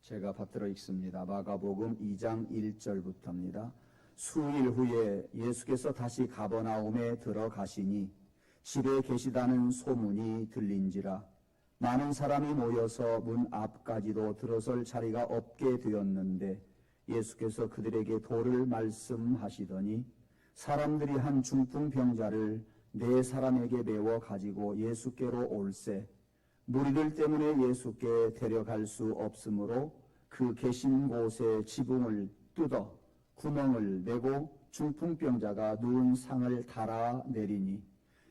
제가 받들어 읽습니다. 마가복음 2장 1절부터입니다. 수일 후에 예수께서 다시 가버나움에 들어가시니 집에 계시다는 소문이 들린지라 많은 사람이 모여서 문 앞까지도 들어설 자리가 없게 되었는데 예수께서 그들에게 도를 말씀하시더니 사람들이 한 중풍병자를 네 사람에게 메워 가지고 예수께로 올세 무리들 때문에 예수께 데려갈 수 없으므로 그 계신 곳에 지붕을 뜯어 구멍을 내고 중풍병자가 누운 상을 달아 내리니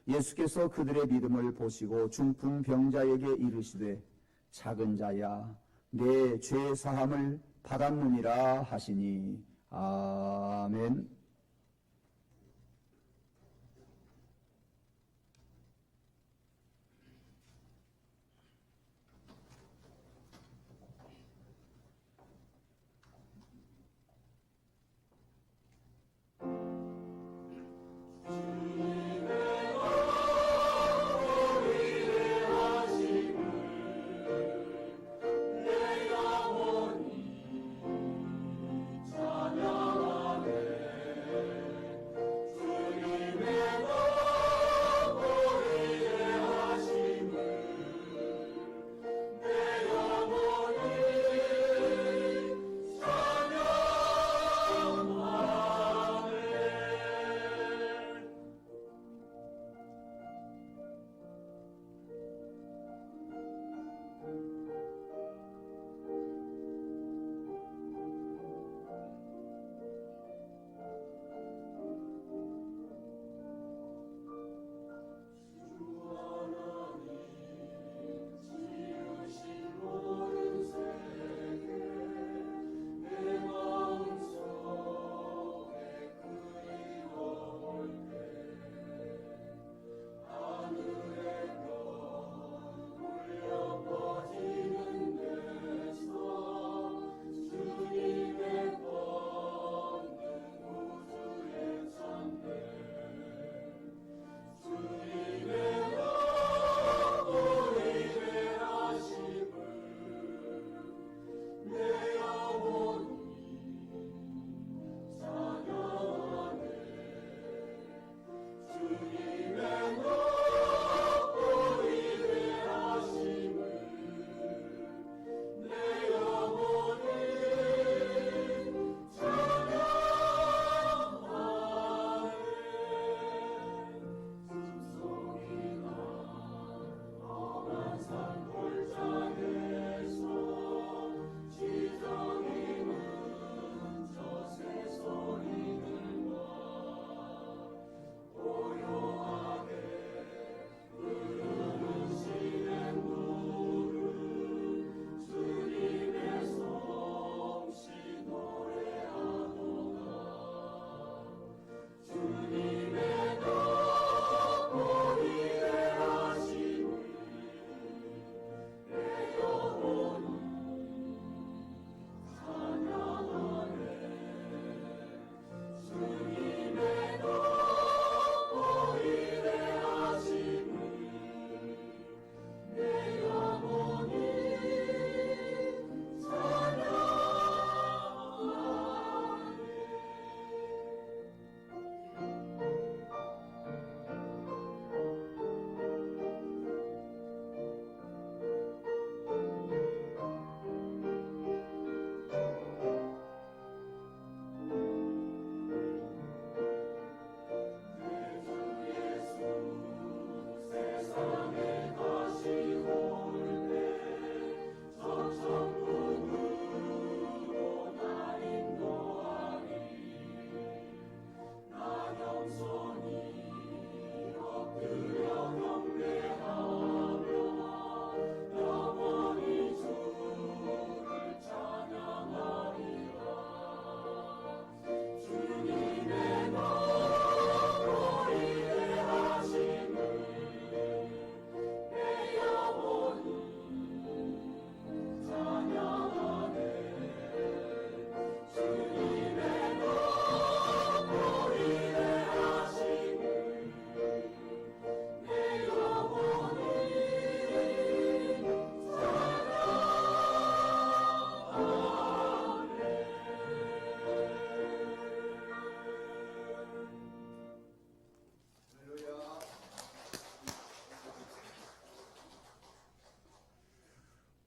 예수께서 그들의 믿음을 보시고 중풍병자에게 이르시되 작은 자야 내 죄 사함을 받았느니라 하시니 아멘.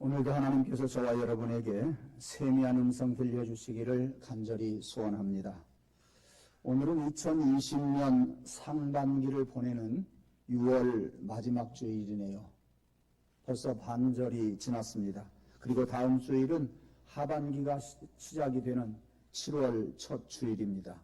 오늘도 하나님께서 저와 여러분에게 세미한 음성 들려주시기를 간절히 소원합니다. 오늘은 2020년 상반기를 보내는 6월 마지막 주일이네요. 벌써 반절이 지났습니다. 그리고 다음 주일은 하반기가 시작이 되는 7월 첫 주일입니다.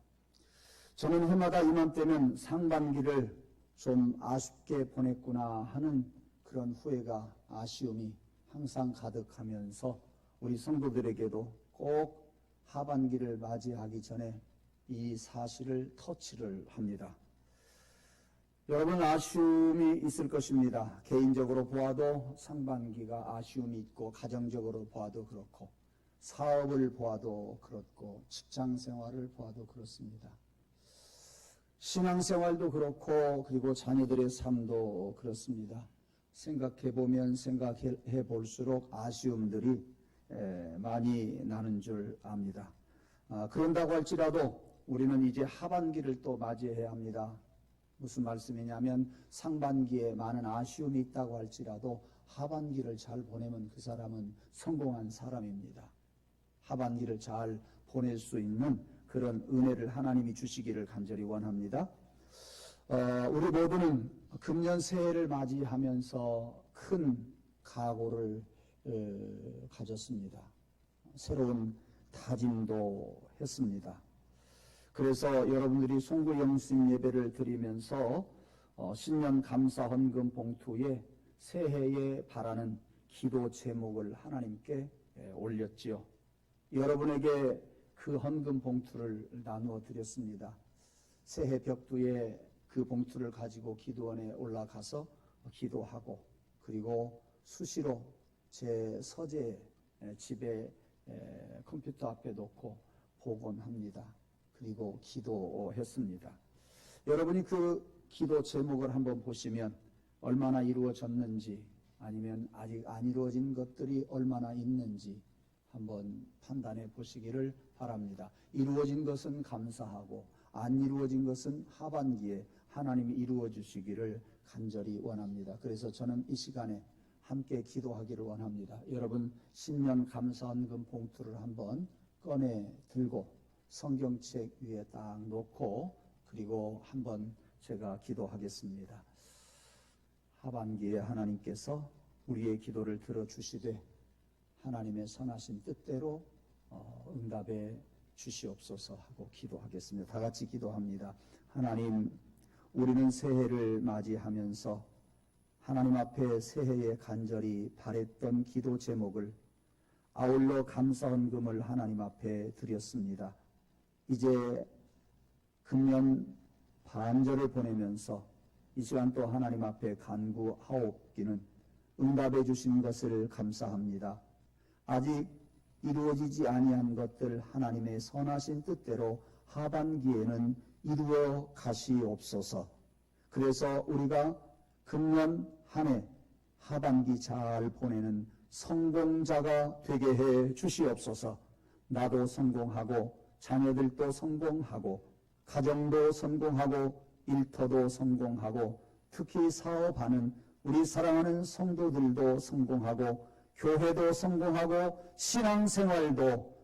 저는 해마다 이맘때면 상반기를 좀 아쉽게 보냈구나 하는 그런 후회가, 아쉬움이 항상 가득하면서 우리 성도들에게도 꼭 하반기를 맞이하기 전에 이 사실을 터치를 합니다. 여러분, 아쉬움이 있을 것입니다. 개인적으로 보아도 상반기가 아쉬움이 있고, 가정적으로 보아도 그렇고, 사업을 보아도 그렇고, 직장 생활을 보아도 그렇습니다. 신앙생활도 그렇고, 그리고 자녀들의 삶도 그렇습니다. 생각해보면 생각해볼수록 아쉬움들이 많이 나는 줄 압니다. 그런다고 할지라도 우리는 이제 하반기를 또 맞이해야 합니다. 무슨 말씀이냐면 상반기에 많은 아쉬움이 있다고 할지라도 하반기를 잘 보내면 그 사람은 성공한 사람입니다. 하반기를 잘 보낼 수 있는 그런 은혜를 하나님이 주시기를 간절히 원합니다. 우리 모두는 금년 새해를 맞이하면서 큰 각오를 가졌습니다. 새로운 다짐도 했습니다. 그래서 여러분들이 송구 영신 예배를 드리면서 신년 감사 헌금 봉투에 새해에 바라는 기도 제목을 하나님께 올렸지요. 여러분에게 그 헌금 봉투를 나누어 드렸습니다. 새해 벽두에 그 봉투를 가지고 기도원에 올라가서 기도하고, 그리고 수시로 제 서재 집에 컴퓨터 앞에 놓고 복원합니다. 그리고 기도했습니다. 여러분이 그 기도 제목을 한번 보시면 얼마나 이루어졌는지, 아니면 아직 안 이루어진 것들이 얼마나 있는지 한번 판단해 보시기를 바랍니다. 이루어진 것은 감사하고, 안 이루어진 것은 하반기에 하나님이 이루어 주시기를 간절히 원합니다. 그래서 저는 이 시간에 함께 기도하기를 원합니다. 여러분, 신년 감사헌금 봉투를 한번 꺼내 들고 성경책 위에 딱 놓고, 그리고 한번 제가 기도하겠습니다. 하반기에 하나님께서 우리의 기도를 들어주시되 하나님의 선하신 뜻대로 응답해 주시옵소서 하고 기도하겠습니다. 다 같이 기도합니다. 하나님, 우리는 새해를 맞이하면서 하나님 앞에 새해에 간절히 바랬던 기도 제목을 아울러 감사헌금을 하나님 앞에 드렸습니다. 이제 금년 반절을 보내면서 이 시간 또 하나님 앞에 간구하옵기는 응답해 주신 것을 감사합니다. 아직 이루어지지 아니한 것들 하나님의 선하신 뜻대로 하반기에는 이루어 가시옵소서. 그래서 우리가 금년 한 해 하반기 잘 보내는 성공자가 되게 해 주시옵소서. 나도 성공하고, 자녀들도 성공하고, 가정도 성공하고, 일터도 성공하고, 특히 사업하는 우리 사랑하는 성도들도 성공하고, 교회도 성공하고, 신앙생활도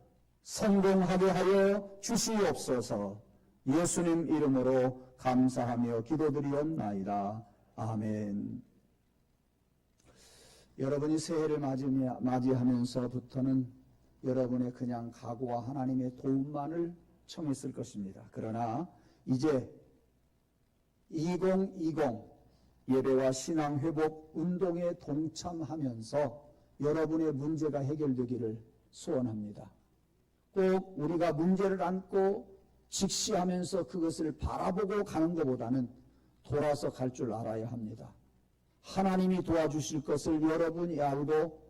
성공하게 하여 주시옵소서. 예수님 이름으로 감사하며 기도드리옵나이다. 아멘. 여러분이 새해를 맞이하면서부터는 여러분의 그냥 각오와 하나님의 도움만을 청했을 것입니다. 그러나 이제 2020 예배와 신앙회복 운동에 동참하면서 여러분의 문제가 해결되기를 소원합니다. 꼭 우리가 문제를 안고 직시하면서 그것을 바라보고 가는 것보다는 돌아서 갈 줄 알아야 합니다. 하나님이 도와주실 것을 여러분이 알고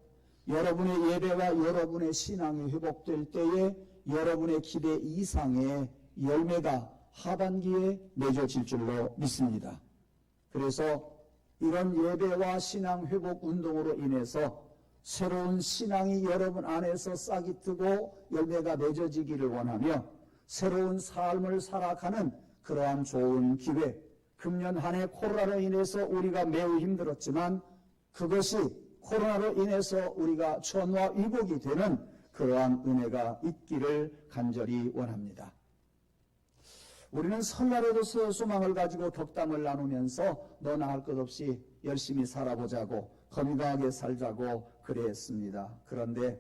여러분의 예배와 여러분의 신앙이 회복될 때에 여러분의 기대 이상의 열매가 하반기에 맺어질 줄로 믿습니다. 그래서 이런 예배와 신앙 회복 운동으로 인해서 새로운 신앙이 여러분 안에서 싹이 트고 열매가 맺어지기를 원하며 새로운 삶을 살아가는 그러한 좋은 기회, 금년 한 해 코로나로 인해서 우리가 매우 힘들었지만 그것이 코로나로 인해서 우리가 전화위복이 되는 그러한 은혜가 있기를 간절히 원합니다. 우리는 설날에도 소망을 가지고 덕담을 나누면서 너나 할 것 없이 열심히 살아보자고 건강하게 살자고 그랬습니다. 그런데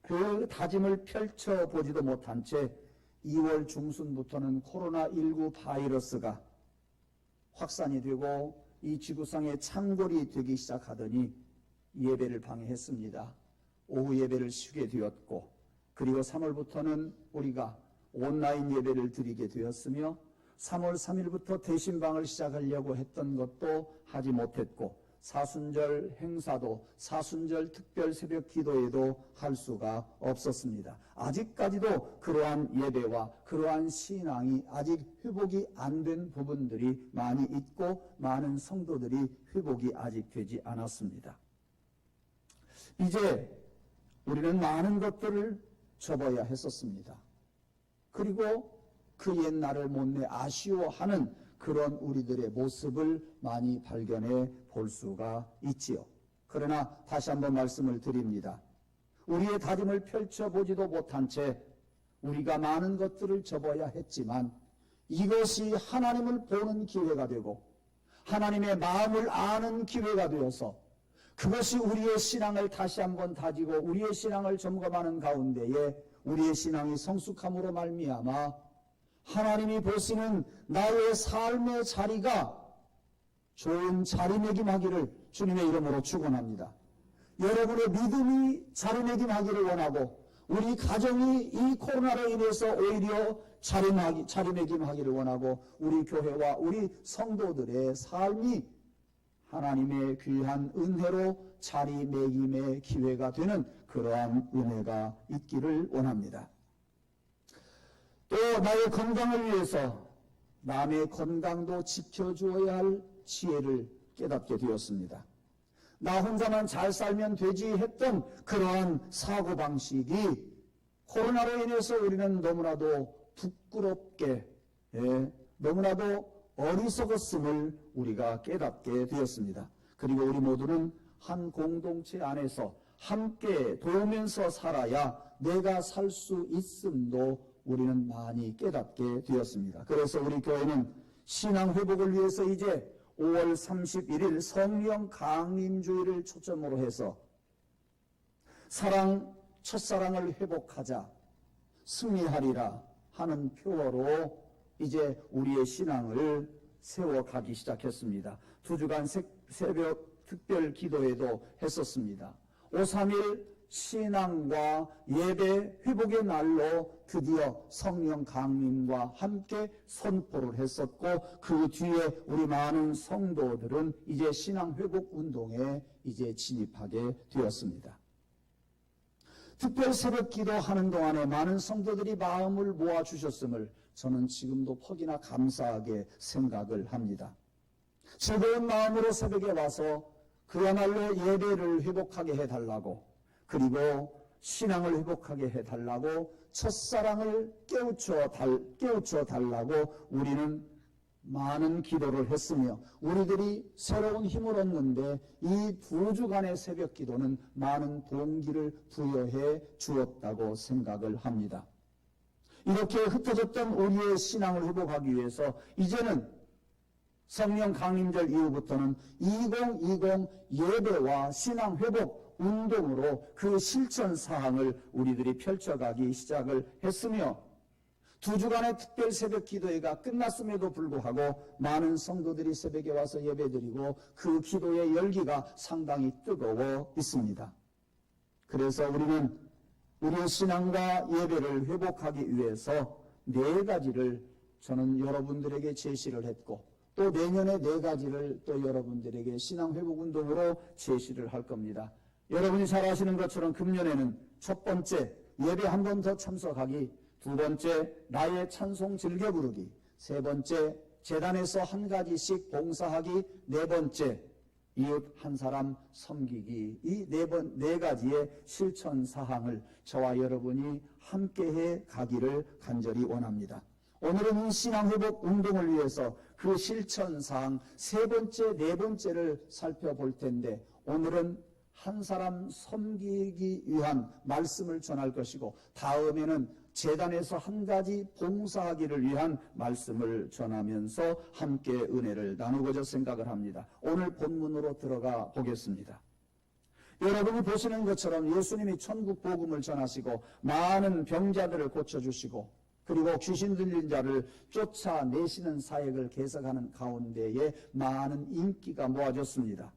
그 다짐을 펼쳐보지도 못한 채 2월 중순부터는 코로나19 바이러스가 확산이 되고 이 지구상의 창궐이 되기 시작하더니 예배를 방해했습니다. 오후 예배를 쉬게 되었고, 그리고 3월부터는 우리가 온라인 예배를 드리게 되었으며 3월 3일부터 대신방을 시작하려고 했던 것도 하지 못했고, 사순절 행사도 사순절 특별 새벽 기도에도 할 수가 없었습니다. 아직까지도 그러한 예배와 그러한 신앙이 아직 회복이 안 된 부분들이 많이 있고 많은 성도들이 회복이 아직 되지 않았습니다. 이제 우리는 많은 것들을 접어야 했었습니다. 그리고 그 옛날을 못내 아쉬워하는 그런 우리들의 모습을 많이 발견해 볼 수가 있지요. 그러나 다시 한번 말씀을 드립니다. 우리의 다짐을 펼쳐보지도 못한 채 우리가 많은 것들을 접어야 했지만 이것이 하나님을 보는 기회가 되고 하나님의 마음을 아는 기회가 되어서 그것이 우리의 신앙을 다시 한번 다지고 우리의 신앙을 점검하는 가운데에 우리의 신앙이 성숙함으로 말미암아 하나님이 보시는 나의 삶의 자리가 좋은 자리매김하기를 주님의 이름으로 축원합니다. 여러분의 믿음이 자리매김하기를 원하고 우리 가정이 이 코로나로 인해서 오히려 자리매김하기를 원하고 우리 교회와 우리 성도들의 삶이 하나님의 귀한 은혜로 자리매김의 기회가 되는 그러한 은혜가 있기를 원합니다. 또 나의 건강을 위해서 남의 건강도 지켜주어야 할 지혜를 깨닫게 되었습니다. 나 혼자만 잘 살면 되지 했던 그러한 사고방식이 코로나로 인해서 우리는 너무나도 부끄럽게 너무나도 어리석었음을 우리가 깨닫게 되었습니다. 그리고 우리 모두는 한 공동체 안에서 함께 도우면서 살아야 내가 살 수 있음도 우리는 많이 깨닫게 되었습니다. 그래서 우리 교회는 신앙 회복을 위해서 이제 5월 31일 성령 강림주의를 초점으로 해서 첫사랑을 회복하자 승리하리라 하는 표어로 이제 우리의 신앙을 세워가기 시작했습니다. 2주간 새벽 특별 기도회도 했었습니다. 5.3일 신앙과 예배 회복의 날로 드디어 성령 강림과 함께 선포를 했었고 그 뒤에 우리 많은 성도들은 이제 신앙 회복 운동에 이제 진입하게 되었습니다. 특별 새벽 기도하는 동안에 많은 성도들이 마음을 모아주셨음을 저는 지금도 퍽이나 감사하게 생각을 합니다. 즐거운 마음으로 새벽에 와서 그야말로 예배를 회복하게 해달라고 그리고 신앙을 회복하게 해달라고 첫사랑을 깨우쳐 달라고 우리는 많은 기도를 했으며 우리들이 새로운 힘을 얻는데 이 2주간의 새벽 기도는 많은 동기를 부여해 주었다고 생각을 합니다. 이렇게 흩어졌던 우리의 신앙을 회복하기 위해서 이제는 성령 강림절 이후부터는 2020 예배와 신앙 회복 운동으로 그 실천 사항을 우리들이 펼쳐가기 시작을 했으며 2주간의 특별 새벽 기도회가 끝났음에도 불구하고 많은 성도들이 새벽에 와서 예배드리고 그 기도의 열기가 상당히 뜨거워 있습니다. 그래서 우리는 우리의 신앙과 예배를 회복하기 위해서 4가지를 저는 여러분들에게 제시를 했고 또 내년에 4가지를 또 여러분들에게 신앙 회복 운동으로 제시를 할 겁니다. 여러분이 잘 아시는 것처럼 금년에는 첫 번째 예배 한 번 더 참석하기, 2번째 나의 찬송 즐겨 부르기, 3번째 재단에서 한 가지씩 봉사하기, 4번째 이웃 한 사람 섬기기, 이 4가지의 실천 사항을 저와 여러분이 함께해 가기를 간절히 원합니다. 오늘은 이 신앙회복 운동을 위해서 그 실천 사항 3번째, 4번째를 살펴볼 텐데 오늘은 한 사람 섬기기 위한 말씀을 전할 것이고, 다음에는 제단에서 한 가지 봉사하기를 위한 말씀을 전하면서 함께 은혜를 나누고자 생각을 합니다. 오늘 본문으로 들어가 보겠습니다. 여러분이 보시는 것처럼 예수님이 천국 복음을 전하시고 많은 병자들을 고쳐주시고, 그리고 귀신 들린 자를 쫓아내시는 사역을 계속하는 가운데에 많은 인기가 모아졌습니다.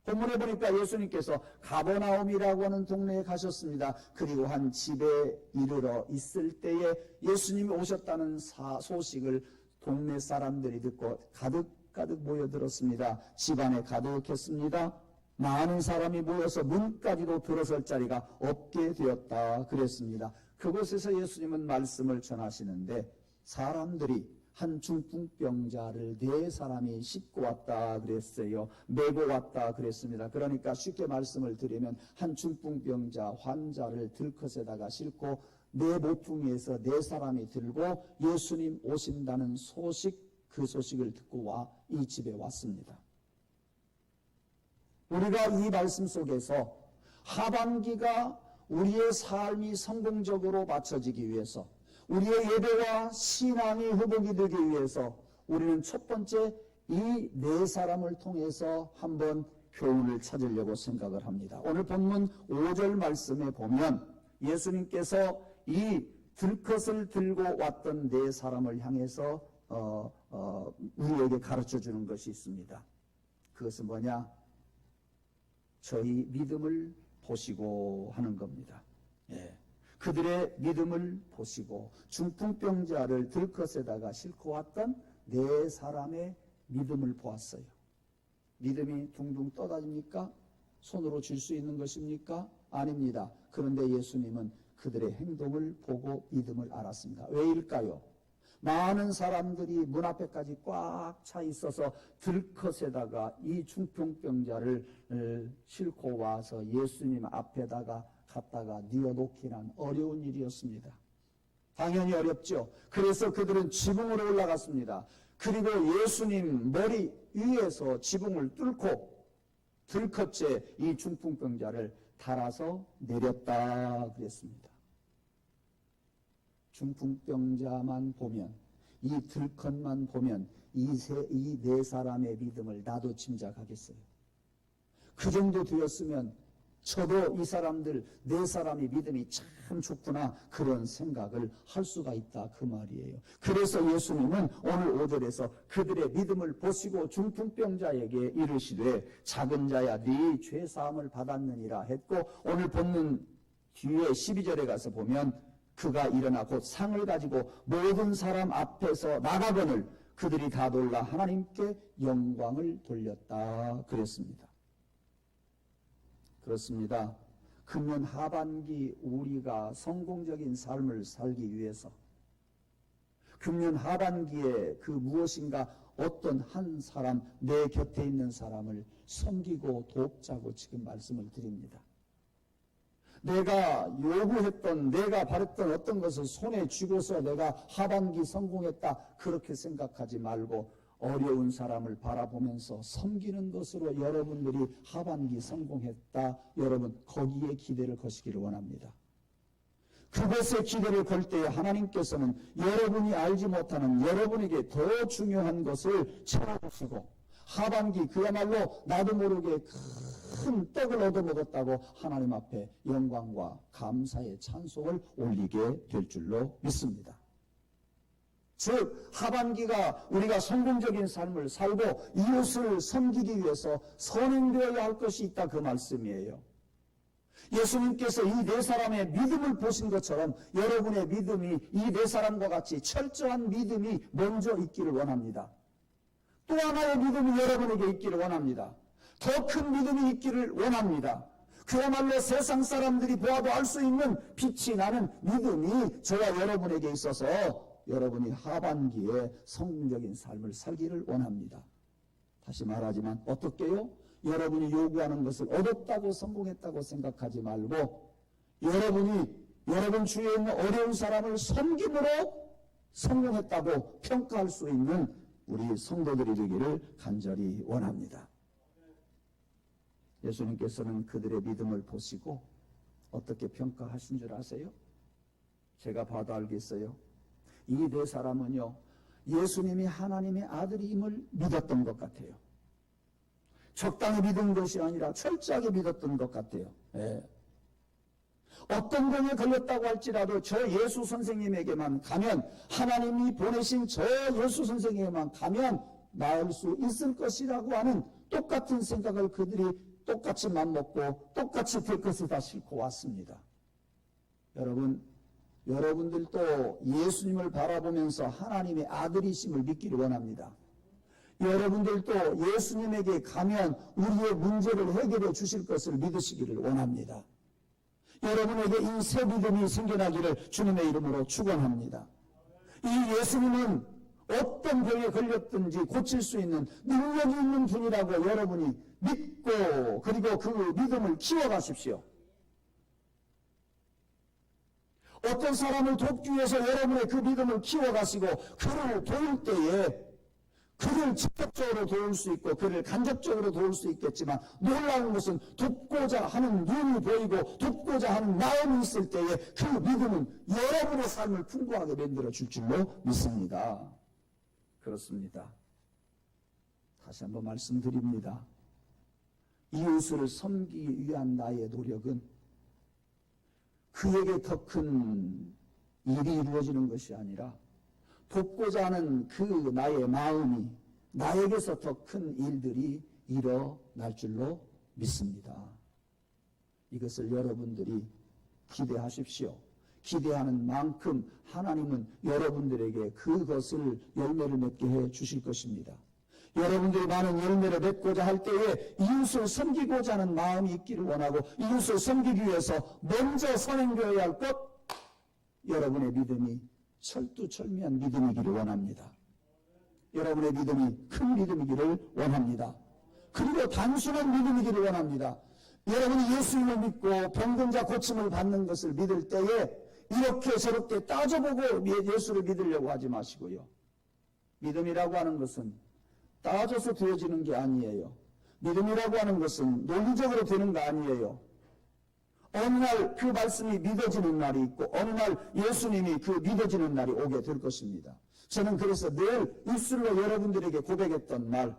본문에 보니까 예수님께서 가버나움이라고 하는 동네에 가셨습니다. 그리고 한 집에 이르러 있을 때에 예수님이 오셨다는 소식을 동네 사람들이 듣고 가득 모여들었습니다. 집안에 가득했습니다. 많은 사람이 모여서 문까지도 들어설 자리가 없게 되었다 그랬습니다. 그곳에서 예수님은 말씀을 전하시는데, 사람들이 한 중풍병자를 4사람이 싣고 왔다 그랬어요. 메고 왔다 그랬습니다. 그러니까 쉽게 말씀을 드리면 한 중풍병자 환자를 들컷에다가 싣고 내 모퉁이에서 4사람이 들고 예수님 오신다는 소식, 그 소식을 듣고 이 집에 왔습니다. 우리가 이 말씀 속에서 하반기가 우리의 삶이 성공적으로 맞춰지기 위해서, 우리의 예배와 신앙이 회복이 되기 위해서 우리는 첫 번째 이 4사람을 통해서 한번 교훈을 찾으려고 생각을 합니다. 오늘 본문 5절 말씀에 보면 예수님께서 이 들것을 들고 왔던 4사람을 향해서 우리에게 가르쳐주는 것이 있습니다. 그것은 뭐냐? 저희 믿음을 보시고 하는 겁니다. 예. 그들의 믿음을 보시고 중풍병자를 들것에다가 싣고 왔던 4사람의 믿음을 보았어요. 믿음이 둥둥 떠다닙니까? 손으로 쥘 수 있는 것입니까? 아닙니다. 그런데 예수님은 그들의 행동을 보고 믿음을 알았습니다. 왜일까요? 많은 사람들이 문 앞에까지 꽉 차 있어서 들것에다가 이 중풍병자를 싣고 와서 예수님 앞에다가 갖다가 뉘어놓기란 어려운 일이었습니다. 당연히 어렵죠. 그래서 그들은 지붕으로 올라갔습니다. 그리고 예수님 머리 위에서 지붕을 뚫고 들것째 이 중풍병자를 달아서 내렸다 그랬습니다. 중풍병자만 보면, 이 들것만 보면 이 4사람의 믿음을 나도 짐작하겠어요. 그 정도 되었으면 저도 이 사람들 4사람의 믿음이 참 좋구나, 그런 생각을 할 수가 있다 그 말이에요. 그래서 예수님은 오늘 5절에서 그들의 믿음을 보시고 중풍병자에게 이르시되 작은 자야 네 죄사함을 받았느니라 했고, 오늘 본문 뒤에 12절에 가서 보면 그가 일어나 곧 상을 가지고 모든 사람 앞에서 나가거늘 그들이 다 놀라 하나님께 영광을 돌렸다 그랬습니다. 그렇습니다. 금년 하반기 우리가 성공적인 삶을 살기 위해서 금년 하반기에 그 무엇인가 어떤 한 사람, 내 곁에 있는 사람을 섬기고 돕자고 지금 말씀을 드립니다. 내가 요구했던, 내가 바랬던 어떤 것을 손에 쥐고서 내가 하반기 성공했다, 그렇게 생각하지 말고 어려운 사람을 바라보면서 섬기는 것으로 여러분들이 하반기 성공했다, 여러분 거기에 기대를 거시기를 원합니다. 그것에 기대를 걸 때에 하나님께서는 여러분이 알지 못하는 여러분에게 더 중요한 것을 채워주시고, 하반기 그야말로 나도 모르게 큰 떡을 얻어먹었다고 하나님 앞에 영광과 감사의 찬송을 올리게 될 줄로 믿습니다. 즉 하반기가 우리가 성공적인 삶을 살고 이웃을 섬기기 위해서 선행되어야 할 것이 있다, 그 말씀이에요. 예수님께서 이 4사람의 믿음을 보신 것처럼 여러분의 믿음이 이 4사람과 같이 철저한 믿음이 먼저 있기를 원합니다. 또 하나의 믿음이 여러분에게 있기를 원합니다. 더 큰 믿음이 있기를 원합니다. 그야말로 세상 사람들이 보아도 알 수 있는 빛이 나는 믿음이 저와 여러분에게 있어서 여러분이 하반기에 성공적인 삶을 살기를 원합니다. 다시 말하지만 어떻게요? 여러분이 요구하는 것을 얻었다고 성공했다고 생각하지 말고 여러분 주위에 있는 어려운 사람을 섬김으로 성공했다고 평가할 수 있는 우리 성도들이 되기를 간절히 원합니다. 예수님께서는 그들의 믿음을 보시고 어떻게 평가하신 줄 아세요? 제가 봐도 알겠어요. 이 네 사람은요, 예수님이 하나님의 아들임을 믿었던 것 같아요. 적당히 믿은 것이 아니라 철저하게 믿었던 것 같아요. 예. 어떤 병에 걸렸다고 할지라도 저 예수 선생님에게만 가면, 하나님이 보내신 저 예수 선생님에게만 가면 나을 수 있을 것이라고 하는 똑같은 생각을 그들이 똑같이 맘먹고 똑같이 될 것을 다 싣고 왔습니다. 여러분들도 예수님을 바라보면서 하나님의 아들이심을 믿기를 원합니다. 여러분들도 예수님에게 가면 우리의 문제를 해결해 주실 것을 믿으시기를 원합니다. 여러분에게 이 새 믿음이 생겨나기를 주님의 이름으로 축원합니다. 이 예수님은 어떤 병에 걸렸든지 고칠 수 있는 능력이 있는 분이라고 여러분이 믿고, 그리고 그 믿음을 키워가십시오. 어떤 사람을 돕기 위해서 여러분의 그 믿음을 키워가시고 그를 도울 때에 그를 직접적으로 도울 수 있고 그를 간접적으로 도울 수 있겠지만, 놀라운 것은 돕고자 하는 눈이 보이고 돕고자 하는 마음이 있을 때에 그 믿음은 여러분의 삶을 풍부하게 만들어 줄 줄로 믿습니다. 그렇습니다. 다시 한번 말씀드립니다. 이웃을 섬기기 위한 나의 노력은 그에게 더 큰 일이 이루어지는 것이 아니라 돕고자 하는 그 나의 마음이 나에게서 더 큰 일들이 일어날 줄로 믿습니다. 이것을 여러분들이 기대하십시오. 기대하는 만큼 하나님은 여러분들에게 그것을 열매를 맺게 해 주실 것입니다. 여러분들이 많은 열매를 맺고자 할 때에 이웃을 섬기고자 하는 마음이 있기를 원하고, 이웃을 섬기기 위해서 먼저 선행되어야 할 것, 여러분의 믿음이 철두철미한 믿음이기를 원합니다. 여러분의 믿음이 큰 믿음이기를 원합니다. 그리고 단순한 믿음이기를 원합니다. 여러분이 예수님을 믿고 병든자 고침을 받는 것을 믿을 때에 이렇게 저렇게 따져보고 예수를 믿으려고 하지 마시고요. 믿음이라고 하는 것은 따져서 되어지는 게 아니에요. 믿음이라고 하는 것은 논리적으로 되는 거 아니에요. 어느 날 그 말씀이 믿어지는 날이 있고 어느 날 예수님이 그 믿어지는 날이 오게 될 것입니다. 저는 그래서 늘 입술로 여러분들에게 고백했던 말,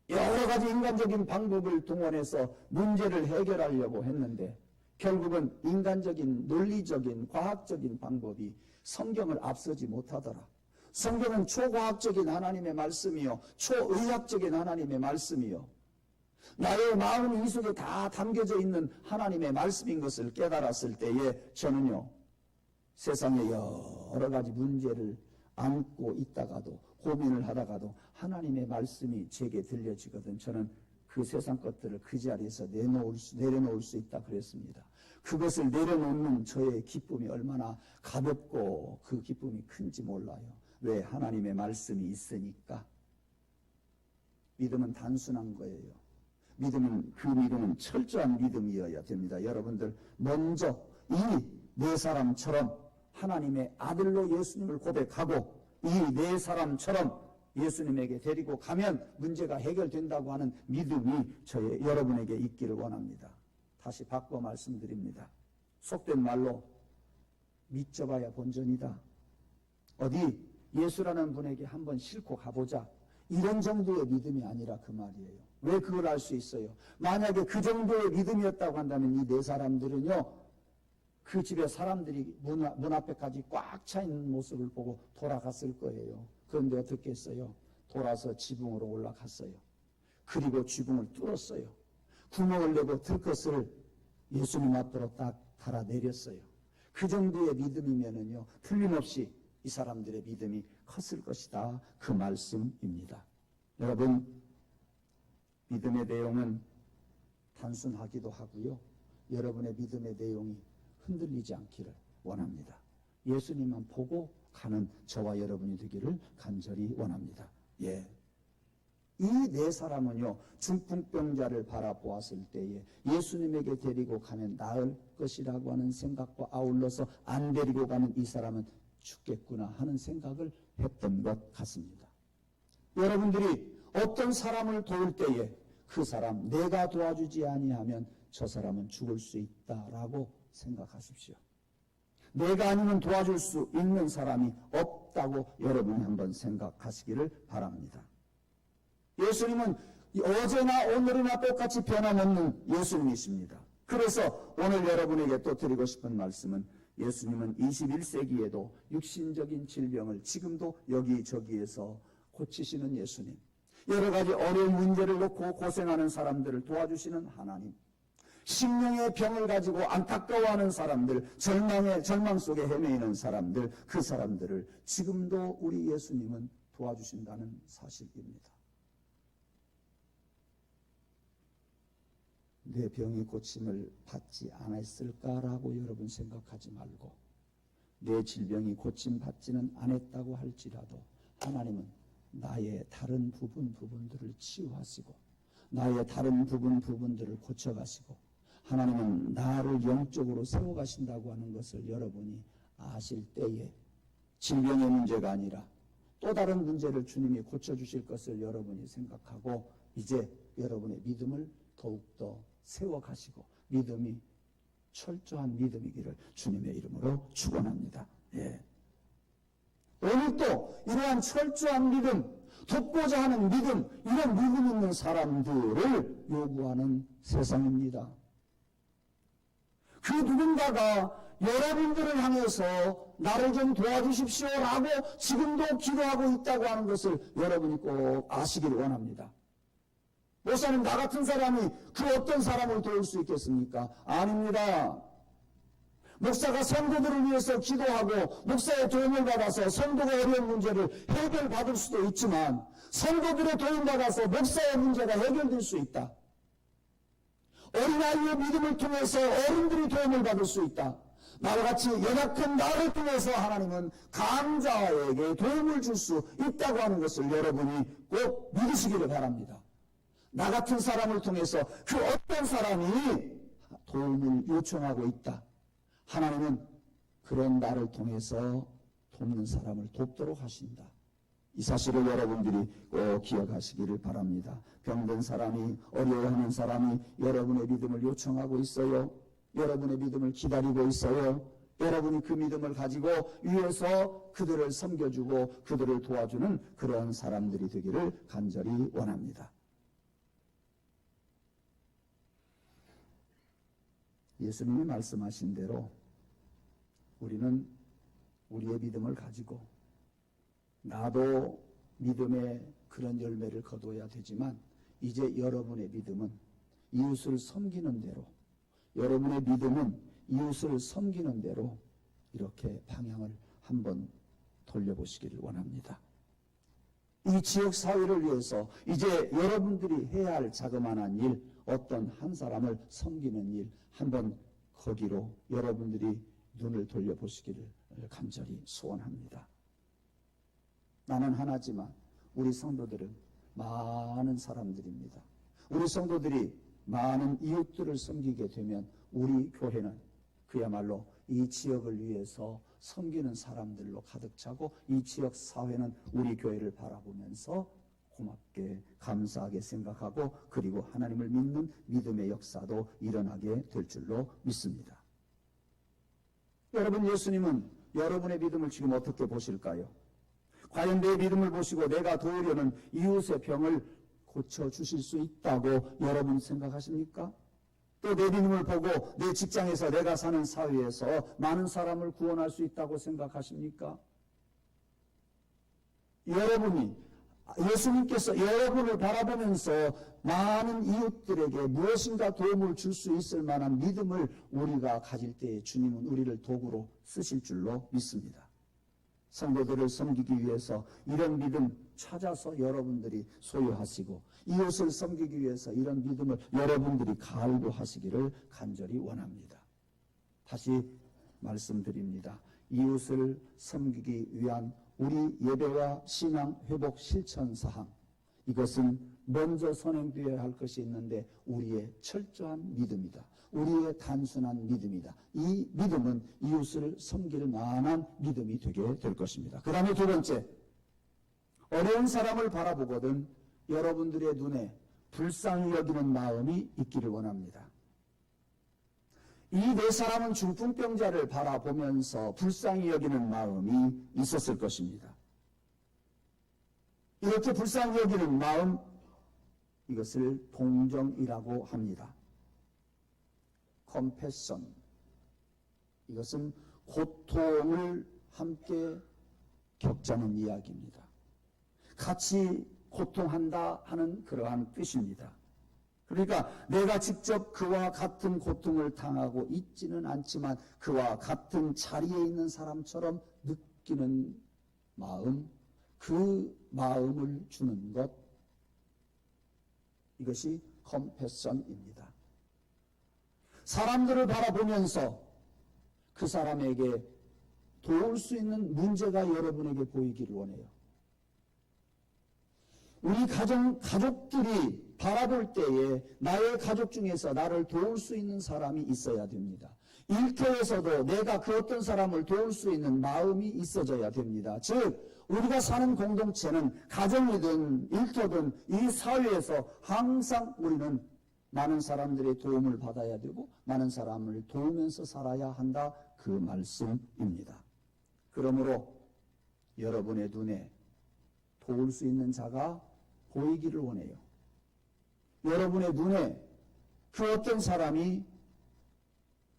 여러 가지 인간적인 방법을 동원해서 문제를 해결하려고 했는데 결국은 인간적인, 논리적인, 과학적인 방법이 성경을 앞서지 못하더라. 성경은 초과학적인 하나님의 말씀이요, 초의학적인 하나님의 말씀이요, 나의 마음이 이 속에 다 담겨져 있는 하나님의 말씀인 것을 깨달았을 때에 저는요, 세상의 여러 가지 문제를 안고 있다가도, 고민을 하다가도 하나님의 말씀이 제게 들려지거든 저는 그 세상 것들을 그 자리에서 내려놓을 수 있다 그랬습니다. 그것을 내려놓는 저의 기쁨이 얼마나 가볍고 그 기쁨이 큰지 몰라요. 왜? 하나님의 말씀이 있으니까. 믿음은 단순한 거예요. 그 믿음은 철저한 믿음이어야 됩니다. 여러분들 먼저 이 네 사람처럼 하나님의 아들로 예수님을 고백하고 이 네 사람처럼 예수님에게 데리고 가면 문제가 해결된다고 하는 믿음이 여러분에게 있기를 원합니다. 다시 바꿔 말씀드립니다. 속된 말로 믿져봐야 본전이다. 어디 예수라는 분에게 한번 싣고 가보자, 이런 정도의 믿음이 아니라 그 말이에요. 왜 그걸 알 수 있어요? 만약에 그 정도의 믿음이었다고 한다면 이 네 사람들은요, 그 집에 사람들이 문 앞에까지 꽉 차 있는 모습을 보고 돌아갔을 거예요. 그런데 어떻게 했어요? 돌아서 지붕으로 올라갔어요. 그리고 지붕을 뚫었어요. 구멍을 내고 들것을 예수님 앞으로 딱 달아내렸어요. 그 정도의 믿음이면은요, 틀림없이 이 사람들의 믿음이 컸을 것이다. 그 말씀입니다. 여러분, 믿음의 내용은 단순하기도 하고요. 여러분의 믿음의 내용이 흔들리지 않기를 원합니다. 예수님만 보고 가는 저와 여러분이 되기를 간절히 원합니다. 예. 이 네 사람은요, 중풍병자를 바라보았을 때에 예수님에게 데리고 가면 나을 것이라고 하는 생각과 아울러서 안 데리고 가는 이 사람은 죽겠구나 하는 생각을 했던 것 같습니다. 여러분들이 어떤 사람을 도울 때에 그 사람 내가 도와주지 아니하면 저 사람은 죽을 수 있다라고 생각하십시오. 내가 아니면 도와줄 수 있는 사람이 없다고 여러분이 한번 생각하시기를 바랍니다. 예수님은 어제나 오늘이나 똑같이 변함없는 예수님이십니다. 그래서 오늘 여러분에게 또 드리고 싶은 말씀은 예수님은 21세기에도 육신적인 질병을 지금도 여기저기에서 고치시는 예수님, 여러 가지 어려운 문제를 놓고 고생하는 사람들을 도와주시는 하나님, 심령의 병을 가지고 안타까워하는 사람들, 절망 속에 헤매이는 사람들, 그 사람들을 지금도 우리 예수님은 도와주신다는 사실입니다. 내 병이 고침을 받지 않았을까라고 여러분 생각하지 말고, 내 질병이 고침받지는 않았다고 할지라도 하나님은 나의 다른 부분들을 치유하시고 나의 다른 부분들을 고쳐가시고 하나님은 나를 영적으로 세워가신다고 하는 것을 여러분이 아실 때에 질병의 문제가 아니라 또 다른 문제를 주님이 고쳐주실 것을 여러분이 생각하고 이제 여러분의 믿음을 더욱더 세워가시고 믿음이 철저한 믿음이기를 주님의 이름으로 축원합니다. 예. 오늘 또 이러한 철저한 믿음, 돕고자 하는 믿음, 이런 믿음 있는 사람들을 요구하는 세상입니다. 그 누군가가 여러분들을 향해서 나를 좀 도와주십시오라고 지금도 기도하고 있다고 하는 것을 여러분이 꼭 아시길 원합니다. 목사님, 나 같은 사람이 그 어떤 사람을 도울 수 있겠습니까? 아닙니다. 목사가 성도들을 위해서 기도하고 목사의 도움을 받아서 성도가 어려운 문제를 해결받을 수도 있지만 성도들의 도움 받아서 목사의 문제가 해결될 수 있다. 어린아이의 믿음을 통해서 어른들이 도움을 받을 수 있다. 나와 같이 연약한 나를 통해서 하나님은 강자에게 도움을 줄 수 있다고 하는 것을 여러분이 꼭 믿으시기를 바랍니다. 나 같은 사람을 통해서 그 어떤 사람이 도움을 요청하고 있다. 하나님은 그런 나를 통해서 돕는 사람을 돕도록 하신다. 이 사실을 여러분들이 꼭 기억하시기를 바랍니다. 병든 사람이, 어려워하는 사람이 여러분의 믿음을 요청하고 있어요. 여러분의 믿음을 기다리고 있어요. 여러분이 그 믿음을 가지고 위에서 그들을 섬겨주고 그들을 도와주는 그런 사람들이 되기를 간절히 원합니다. 예수님이 말씀하신 대로 우리는 우리의 믿음을 가지고 나도 믿음의 그런 열매를 거둬야 되지만 이제 여러분의 믿음은 이웃을 섬기는 대로, 여러분의 믿음은 이웃을 섬기는 대로 이렇게 방향을 한번 돌려보시기를 원합니다. 이 지역 사회를 위해서 이제 여러분들이 해야 할 자그마한 일, 어떤 한 사람을 섬기는 일, 한번 거기로 여러분들이 눈을 돌려보시기를 간절히 소원합니다. 나는 하나지만 우리 성도들은 많은 사람들입니다. 우리 성도들이 많은 이웃들을 섬기게 되면 우리 교회는 그야말로 이 지역을 위해서 섬기는 사람들로 가득 차고 이 지역 사회는 우리 교회를 바라보면서 고맙게 감사하게 생각하고 그리고 하나님을 믿는 믿음의 역사도 일어나게 될 줄로 믿습니다. 여러분, 예수님은 여러분의 믿음을 지금 어떻게 보실까요? 과연 내 믿음을 보시고 내가 도우려는 이웃의 병을 고쳐주실 수 있다고 여러분 생각하십니까? 또 내 믿음을 보고 내 직장에서 내가 사는 사회에서 많은 사람을 구원할 수 있다고 생각하십니까? 여러분이 예수님께서 여러분을 바라보면서 많은 이웃들에게 무엇인가 도움을 줄 수 있을 만한 믿음을 우리가 가질 때에 주님은 우리를 도구로 쓰실 줄로 믿습니다. 성도들을 섬기기 위해서 이런 믿음 찾아서 여러분들이 소유하시고 이웃을 섬기기 위해서 이런 믿음을 여러분들이 갈구하시기를 간절히 원합니다. 다시 말씀드립니다. 이웃을 섬기기 위한 우리 예배와 신앙 회복 실천 사항, 이것은 먼저 선행되어야 할 것이 있는데 우리의 철저한 믿음이다. 우리의 단순한 믿음이다. 이 믿음은 이웃을 섬길 만한 믿음이 되게 될 것입니다. 그 다음에 두 번째, 어려운 사람을 바라보거든 여러분들의 눈에 불쌍히 여기는 마음이 있기를 원합니다. 이 네 사람은 중풍병자를 바라보면서 불쌍히 여기는 마음이 있었을 것입니다. 이렇게 불쌍히 여기는 마음, 이것을 동정이라고 합니다. 컴패션. 이것은 고통을 함께 겪자는 이야기입니다. 같이 고통한다 하는 그러한 뜻입니다. 그러니까 내가 직접 그와 같은 고통을 당하고 있지는 않지만 그와 같은 자리에 있는 사람처럼 느끼는 마음, 그 마음을 주는 것, 이것이 컴패션입니다. 사람들을 바라보면서 그 사람에게 도울 수 있는 문제가 여러분에게 보이기를 원해요. 우리 가족들이 바라볼 때에 나의 가족 중에서 나를 도울 수 있는 사람이 있어야 됩니다. 일터에서도 내가 그 어떤 사람을 도울 수 있는 마음이 있어져야 됩니다. 즉 우리가 사는 공동체는 가정이든 일터든 이 사회에서 항상 우리는 많은 사람들의 도움을 받아야 되고 많은 사람을 도우면서 살아야 한다, 그 말씀입니다. 그러므로 여러분의 눈에 도울 수 있는 자가 보이기를 원해요. 여러분의 눈에 그 어떤 사람이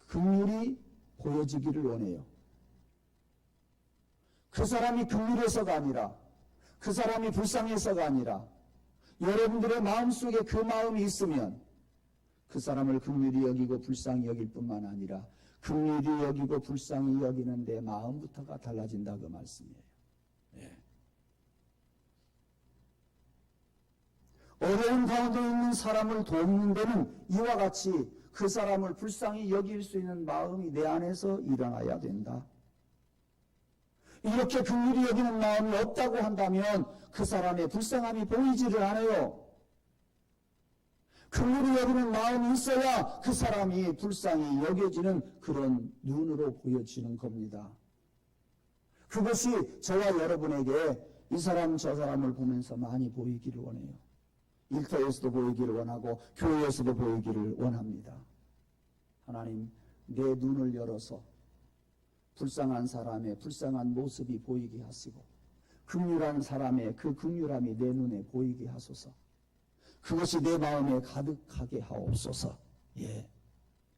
긍휼이 보여지기를 원해요. 그 사람이 긍휼해서가 아니라, 그 사람이 불쌍해서가 아니라, 여러분들의 마음속에 그 마음이 있으면 그 사람을 긍휼히 여기고 불쌍히 여길 뿐만 아니라 긍휼히 여기고 불쌍히 여기는 내 마음부터가 달라진다, 그 말씀이에요. 네. 어려운 가운데 있는 사람을 돕는 데는 이와 같이 그 사람을 불쌍히 여길 수 있는 마음이 내 안에서 일어나야 된다. 이렇게 긍휼히 여기는 마음이 없다고 한다면 그 사람의 불쌍함이 보이지를 않아요. 긍휼히 여기는 마음이 있어야 그 사람이 불쌍히 여겨지는 그런 눈으로 보여지는 겁니다. 그것이 저와 여러분에게 이 사람 저 사람을 보면서 많이 보이기를 원해요. 일터에서도 보이기를 원하고 교회에서도 보이기를 원합니다. 하나님, 내 눈을 열어서 불쌍한 사람의 불쌍한 모습이 보이게 하시고 긍휼한 사람의 그 긍휼함이 내 눈에 보이게 하소서. 그것이 내 마음에 가득하게 하옵소서. 예.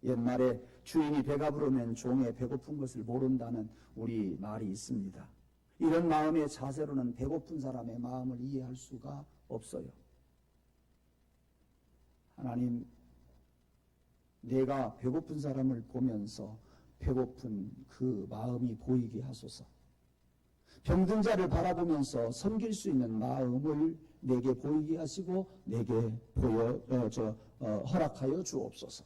옛말에 주인이 배가 부르면 종의 배고픈 것을 모른다는 우리 말이 있습니다. 이런 마음의 자세로는 배고픈 사람의 마음을 이해할 수가 없어요. 하나님, 내가 배고픈 사람을 보면서 배고픈 그 마음이 보이게 하소서. 병든 자를 바라보면서 섬길 수 있는 마음을 내게 보이게 하시고 내게 허락하여 주옵소서.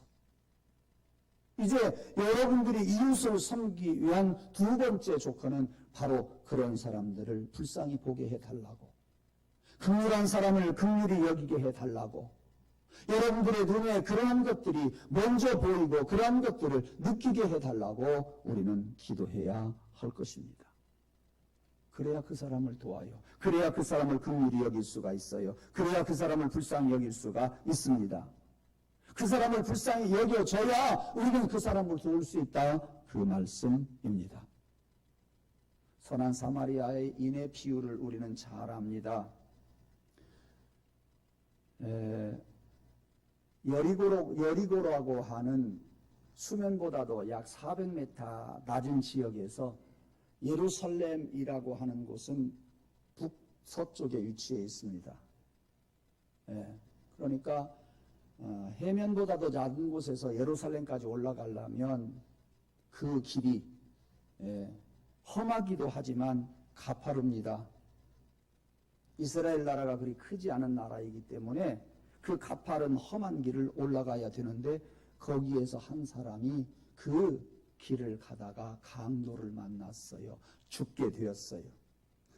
이제 여러분들이 이웃을 섬기기 위한 두 번째 조건은 바로 그런 사람들을 불쌍히 보게 해달라고, 긍휼한 사람을 긍휼히 여기게 해달라고, 여러분들의 눈에 그러한 것들이 먼저 보이고 그러한 것들을 느끼게 해달라고 우리는 기도해야 할 것입니다. 그래야 그 사람을 도와요. 그래야 그 사람을 긍휼히 여길 수가 있어요. 그래야 그 사람을 불쌍히 여길 수가 있습니다. 그 사람을 불쌍히 여겨줘야 우리는 그 사람을 도울 수 있다, 그 말씀입니다. 선한 사마리아인의 비유를 우리는 잘 압니다. 여리고라고 하는 수면보다도 약 400m 낮은 지역에서 예루살렘이라고 하는 곳은 북서쪽에 위치해 있습니다. 그러니까 해면보다도 낮은 곳에서 예루살렘까지 올라가려면 그 길이 험하기도 하지만 가파릅니다. 이스라엘 나라가 그리 크지 않은 나라이기 때문에 그 가파른 험한 길을 올라가야 되는데 거기에서 한 사람이 그 길을 가다가 강도를 만났어요. 죽게 되었어요.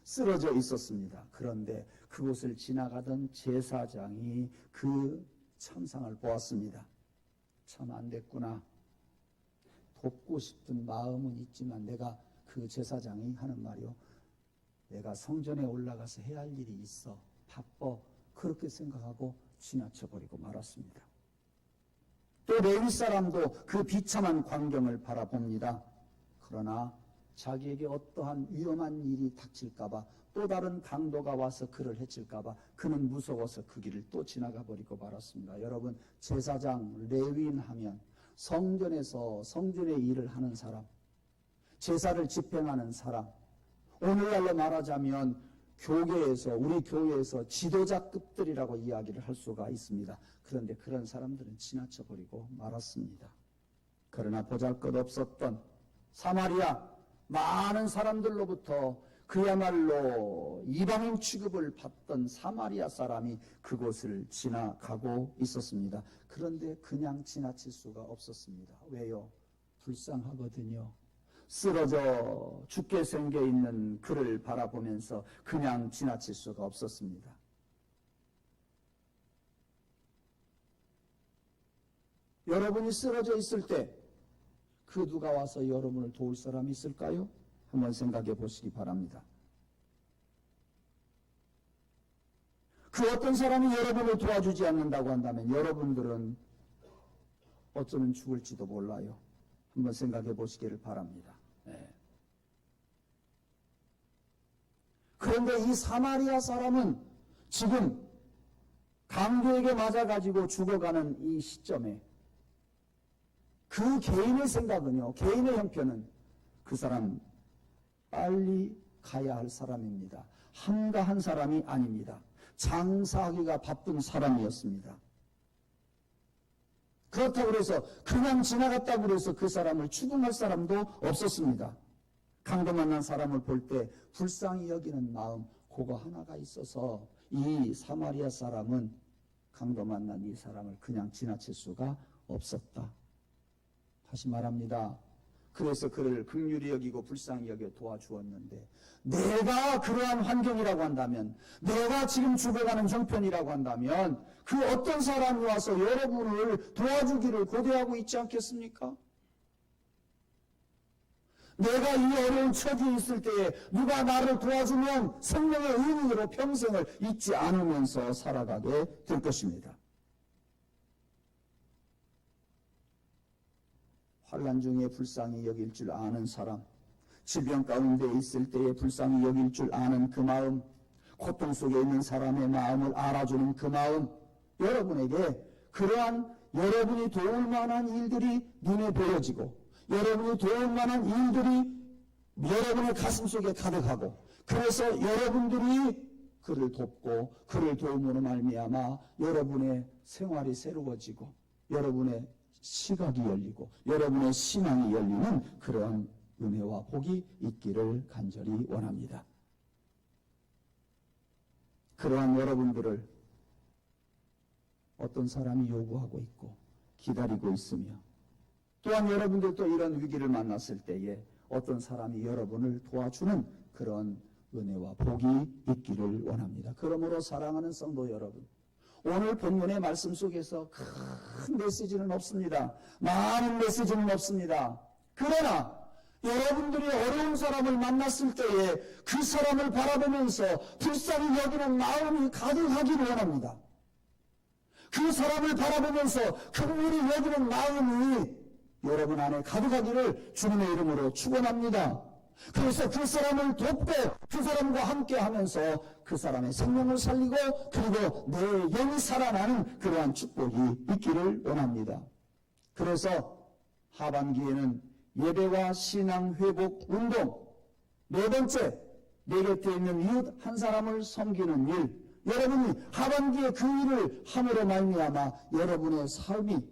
쓰러져 있었습니다. 그런데 그곳을 지나가던 제사장이 그 참상을 보았습니다. 참 안 됐구나. 돕고 싶은 마음은 있지만 내가, 그 제사장이 하는 말이요, 내가 성전에 올라가서 해야 할 일이 있어. 바빠. 그렇게 생각하고 지나쳐버리고 말았습니다. 또 레위 사람도 그 비참한 광경을 바라봅니다. 그러나 자기에게 어떠한 위험한 일이 닥칠까봐, 또 다른 강도가 와서 그를 해칠까봐 그는 무서워서 그 길을 또 지나가 버리고 말았습니다. 여러분, 제사장, 레위인 하면 성전에서 성전의 일을 하는 사람, 제사를 집행하는 사람, 오늘날로 말하자면 교계에서, 우리 교회에서 지도자급들이라고 이야기를 할 수가 있습니다. 그런데 그런 사람들은 지나쳐버리고 말았습니다. 그러나 보잘것없었던 사마리아 많은 사람들로부터 그야말로 이방인 취급을 받던 사마리아 사람이 그곳을 지나가고 있었습니다. 그런데 그냥 지나칠 수가 없었습니다. 왜요? 불쌍하거든요. 쓰러져 죽게 생겨 있는 그를 바라보면서 그냥 지나칠 수가 없었습니다. 여러분이 쓰러져 있을 때 그 누가 와서 여러분을 도울 사람이 있을까요? 한번 생각해 보시기 바랍니다. 그 어떤 사람이 여러분을 도와주지 않는다고 한다면 여러분들은 어쩌면 죽을지도 몰라요. 한번 생각해 보시기를 바랍니다. 네. 그런데 이 사마리아 사람은 지금 강도에게 맞아가지고 죽어가는 이 시점에 그 개인의 생각은요, 개인의 형편은 그 사람 빨리 가야 할 사람입니다. 한가한 사람이 아닙니다. 장사하기가 바쁜 사람이었습니다. 그렇다고 해서 그냥 지나갔다고 해서 그 사람을 추궁할 사람도 없었습니다. 강도 만난 사람을 볼 때 불쌍히 여기는 마음, 그거 하나가 있어서 이 사마리아 사람은 강도 만난 이 사람을 그냥 지나칠 수가 없었다. 다시 말합니다. 그래서 그를 긍휼히 여기고 불쌍히 여겨 도와주었는데, 내가 그러한 환경이라고 한다면, 내가 지금 죽어가는 형편이라고 한다면 그 어떤 사람이 와서 여러분을 도와주기를 고대하고 있지 않겠습니까? 내가 이 어려운 처지에 있을 때에 누가 나를 도와주면 생명의 의미로 평생을 잊지 않으면서 살아가게 될 것입니다. 환난 중에 불쌍히 여길 줄 아는 사람, 질병 가운데 있을 때에 불쌍히 여길 줄 아는 그 마음, 고통 속에 있는 사람의 마음을 알아주는 그 마음, 여러분에게 그러한 여러분이 도울 만한 일들이 눈에 보여지고 여러분이 도울 만한 일들이 여러분의 가슴 속에 가득하고, 그래서 여러분들이 그를 돕고 그를 도움으로 말미암아 여러분의 생활이 새로워지고 여러분의 시각이 열리고 여러분의 신앙이 열리는 그런 은혜와 복이 있기를 간절히 원합니다. 그러한 여러분들을 어떤 사람이 요구하고 있고 기다리고 있으며, 또한 여러분들도 이런 위기를 만났을 때에 어떤 사람이 여러분을 도와주는 그런 은혜와 복이 있기를 원합니다. 그러므로 사랑하는 성도 여러분, 오늘 본문의 말씀 속에서 큰 메시지는 없습니다. 많은 메시지는 없습니다. 그러나 여러분들이 어려운 사람을 만났을 때에 그 사람을 바라보면서 불쌍히 여기는 마음이 가득하기를 원합니다. 그 사람을 바라보면서 긍휼히 여기는 마음이 여러분 안에 가득하기를 주님의 이름으로 축원합니다. 그래서 그 사람을 돕고 그 사람과 함께 하면서 그 사람의 생명을 살리고 그리고 내 영이 살아나는 그러한 축복이 있기를 원합니다. 그래서 하반기에는 예배와 신앙 회복 운동, 네 번째, 내 곁에 있는 이웃 한 사람을 섬기는 일, 여러분이 하반기에 그 일을 함으로 말미암아 여러분의 삶이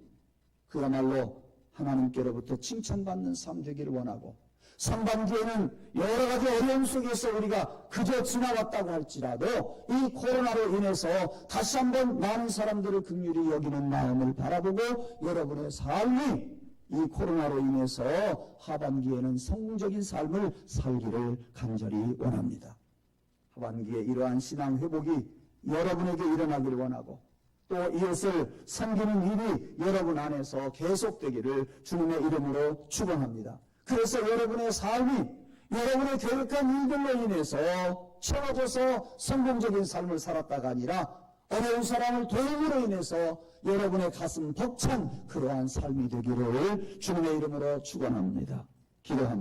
그야말로 하나님께로부터 칭찬받는 삶 되기를 원하고, 상반기에는 여러 가지 어려움 속에서 우리가 그저 지나왔다고 할지라도 이 코로나로 인해서 다시 한번 많은 사람들을 긍휼히 여기는 마음을 바라보고 여러분의 삶이 이 코로나로 인해서 하반기에는 성공적인 삶을 살기를 간절히 원합니다. 하반기에 이러한 신앙 회복이 여러분에게 일어나기를 원하고, 또 이것을 섬기는 일이 여러분 안에서 계속되기를 주님의 이름으로 축원합니다. 그래서 여러분의 삶이 여러분의 계획한 일들로 인해서 채워져서 성공적인 삶을 살았다가 아니라 어려운 사람을 도움으로 인해서 여러분의 가슴 벅찬 그러한 삶이 되기를 주님의 이름으로 축원합니다. 기도합니다.